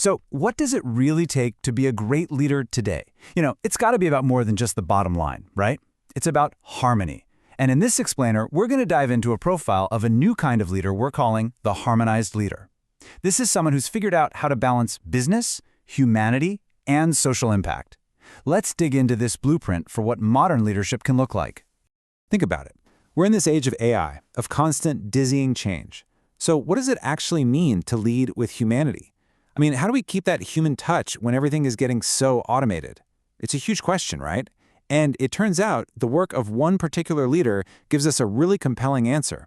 So what does it really take to be a great leader today? It's got to be about more than just the bottom line, right? It's about harmony. And in this explainer, we're going to dive into a profile of a new kind of leader we're calling the harmonized leader. This is someone who's figured out how to balance business, humanity, and social impact. Let's dig into this blueprint for what modern leadership can look like. Think about it. We're in this age of AI, of constant, dizzying change. So what does it actually mean to lead with humanity? How do we keep that human touch when everything is getting so automated? It's a huge question, right? And it turns out the work of one particular leader gives us a really compelling answer.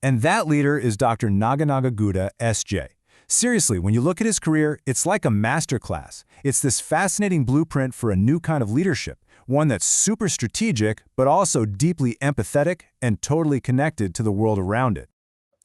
And that leader is Dr. Naganagouda S J. Seriously, when you look at his career, it's like a masterclass. It's this fascinating blueprint for a new kind of leadership, one that's super strategic, but also deeply empathetic and totally connected to the world around it.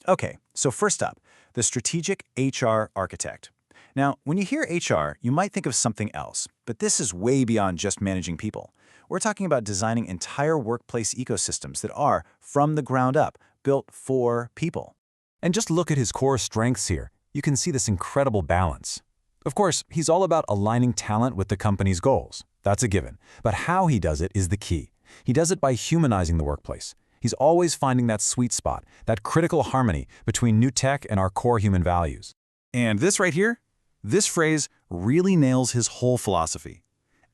Okay, so first up, the strategic HR architect. Now, when you hear HR, you might think of something else, but this is way beyond just managing people. We're talking about designing entire workplace ecosystems that are, from the ground up, built for people. And just look at his core strengths here. You can see this incredible balance. Of course, he's all about aligning talent with the company's goals. That's a given. But how he does it is the key. He does it by humanizing the workplace. He's always finding that sweet spot, that critical harmony between new tech and our core human values. And this right here, this phrase really nails his whole philosophy.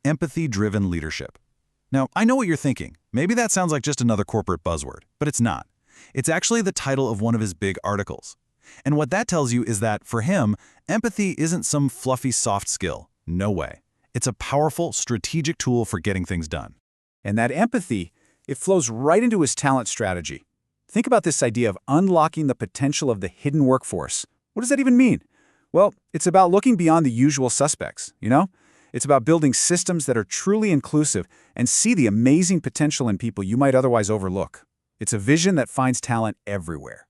Empathy-driven leadership. Now, I know what you're thinking. Maybe that sounds like just another corporate buzzword, but it's not. It's actually the title of one of his big articles. And what that tells you is that, for him, empathy isn't some fluffy soft skill. No way. It's a powerful, strategic tool for getting things done. And that empathy, it flows right into his talent strategy. Think about this idea of unlocking the potential of the hidden workforce. What does that even mean? Well, it's about looking beyond the usual suspects, It's about building systems that are truly inclusive and see the amazing potential in people you might otherwise overlook. It's a vision that finds talent everywhere.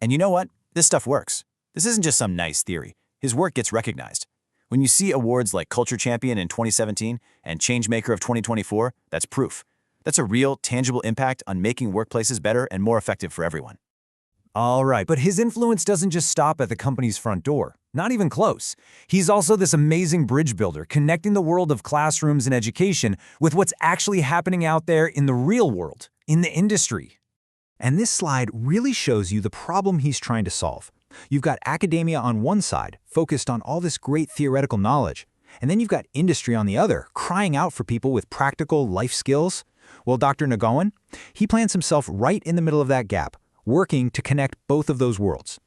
And you know what? This stuff works. This isn't just some nice theory. His work gets recognized. When you see awards like Culture Champion in 2017 and Changemaker of 2024, that's proof. That's a real, tangible impact on making workplaces better and more effective for everyone. All right, but his influence doesn't just stop at the company's front door. Not even close. He's also this amazing bridge builder, connecting the world of classrooms and education with what's actually happening out there in the real world, in the industry. And this slide really shows you the problem he's trying to solve. You've got academia on one side, focused on all this great theoretical knowledge, and then you've got industry on the other, crying out for people with practical life skills. Well, Dr. Naganagouda, he plants himself right in the middle of that gap, working to connect both of those worlds.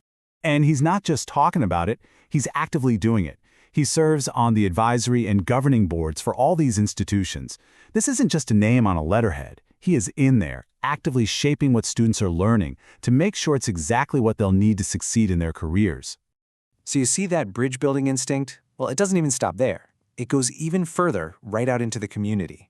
And he's not just talking about it, he's actively doing it. He serves on the advisory and governing boards for all these institutions. This isn't just a name on a letterhead. He is in there, actively shaping what students are learning to make sure it's exactly what they'll need to succeed in their careers. So you see that bridge-building instinct? Well, it doesn't even stop there. It goes even further right out into the community.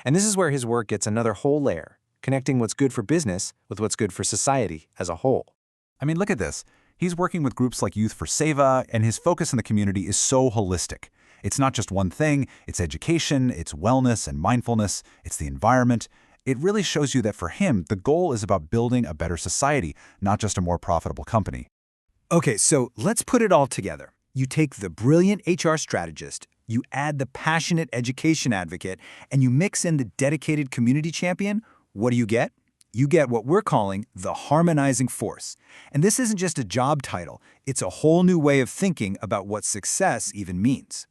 And this is where his work gets another whole layer, connecting what's good for business with what's good for society as a whole. Look at this. He's working with groups like Youth for Seva, and his focus in the community is so holistic. It's not just one thing, it's education, it's wellness and mindfulness, it's the environment. It really shows you that for him, the goal is about building a better society, not just a more profitable company. Okay, so let's put it all together. You take the brilliant HR strategist, you add the passionate education advocate, and you mix in the dedicated community champion. What do you get? You get what we're calling the harmonizing force. And this isn't just a job title, it's a whole new way of thinking about what success even means.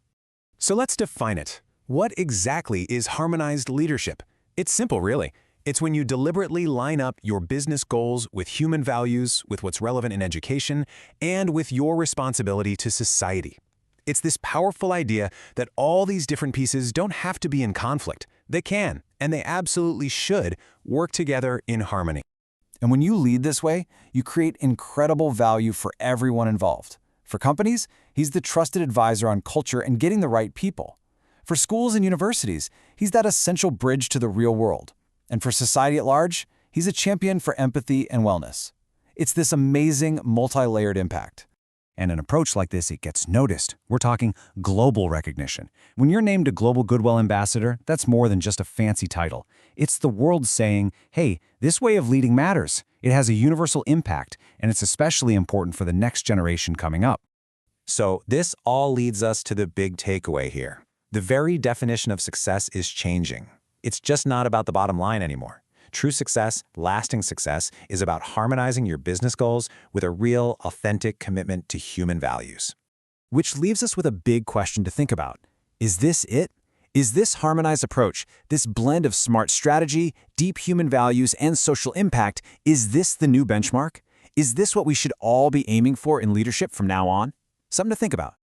So let's define it. What exactly is harmonized leadership? It's simple, really. It's when you deliberately line up your business goals with human values, with what's relevant in education, and with your responsibility to society. It's this powerful idea that all these different pieces don't have to be in conflict. They can, and they absolutely should, work together in harmony. And when you lead this way, you create incredible value for everyone involved. For companies, he's the trusted advisor on culture and getting the right people. For schools and universities, he's that essential bridge to the real world. And for society at large, he's a champion for empathy and wellness. It's this amazing, multi-layered impact. And an approach like this, it gets noticed. We're talking global recognition. When you're named a Global Goodwill Ambassador, that's more than just a fancy title. It's the world saying, hey, this way of leading matters. It has a universal impact, and it's especially important for the next generation coming up. So this all leads us to the big takeaway here. The very definition of success is changing. It's just not about the bottom line anymore. True success, lasting success, is about harmonizing your business goals with a real, authentic commitment to human values. Which leaves us with a big question to think about. Is this it? Is this harmonized approach, this blend of smart strategy, deep human values, and social impact, is this the new benchmark? Is this what we should all be aiming for in leadership from now on? Something to think about.